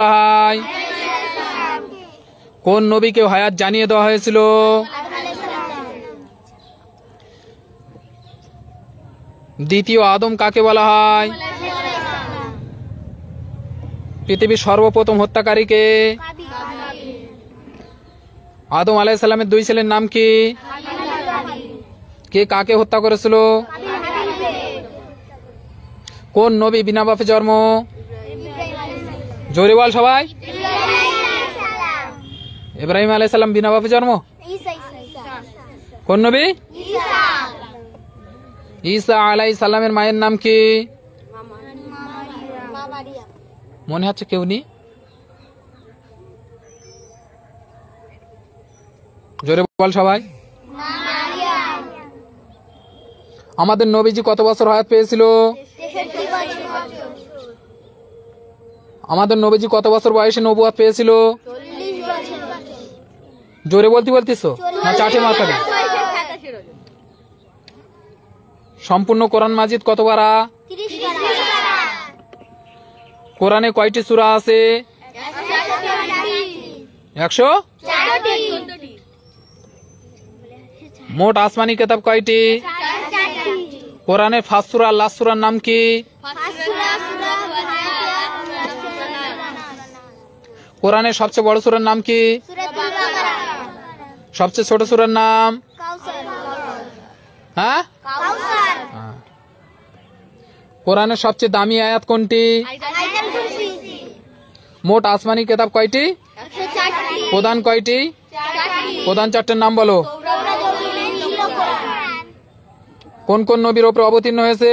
হয়? কোন নবীকে হায়াত জানিয়ে দেওয়া হয়েছিল? দ্বিতীয় আদম কাকে বলা হয়? পৃথিবীর সর্বপ্রথম হত্যাকারীকে? আদম আলাইহিস সালামের দুই ছেলের নাম কি? কে কাকে হত্যা করেছিল? কোন নবী বিনা বাপে জন্ম? জোরে বল সবাই। ইব্রাহিম আলাইহিস সালাম বিনা বাপে জন্ম? কোন নবী? ঈসা আলাইহিস সালামের মায়ের নাম কি? মনে হচ্ছে কেউ নেই। জোরে বল সবাই। আমাদের নবীজি কত বছর হায়াত পেয়েছিল? আমাদের নবীজি কত বছর বয়সে নবুয়ত পেয়েছিল? জোরে বলতেছো না চাটে মার খাবে? সম্পূর্ণ কোরআন মাজিদ কত পারা? কোরআনে কয়টি সূরা আছে? 100। মোট আসমানি কিতাব কয়টি? কোরআনের ফার্স্ট সূরা লাস্ট সূরার নাম কি? কোরআনের সবচেয়ে বড় সূরার নাম কি? সবচেয়ে ছোট সূরার নাম? হ্যাঁ, কোরআনের সবচেয়ে দামি আয়াত কোনটি? মোট আসমানি কিতাব কয়টি? প্রধান কয়টি? প্রধান চারটের নাম বলো। কোন কোন নবীর উপর অবতীর্ণ হয়েছে?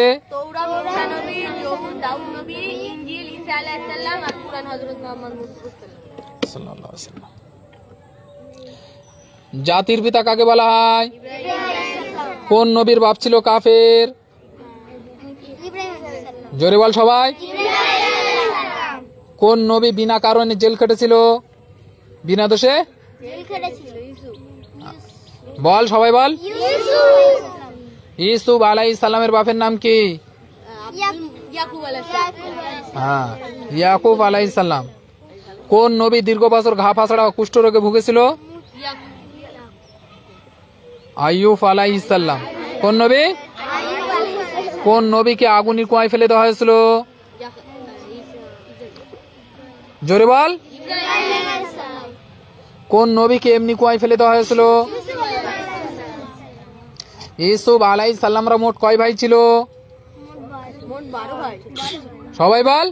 জাতির পিতা কাকে বলা হয়? কোন নবীর বাপ ছিল কাফের? জোরে বল সবাই। কোন নবী বিনা কারণে জেল খেটেছিল? বিনা দোষে? বল সবাই বল। ইউসুফ আলাইহিস সালামের বাপের নাম কি? হ্যাঁ, ইয়াকুব আলাইহিস সালাম। কোন নবী দীর্ঘ বছর ঘা ফাসড়া কুষ্ঠ রোগে ভুগেছিল? আইয়ুব আলাইহিস সালাম। কোন নবী? কোন নবীকে আগুনের কুয়ায় ফেলে দেওয়া হয়েছিল? জোরে বল। কোন নবীকে এমনি কুয়ায় ফেলে দেওয়া হয়েছিল? ইউসুফ আলাইহিস সালামরা মোট কয় ভাই ছিল? সবাই বল।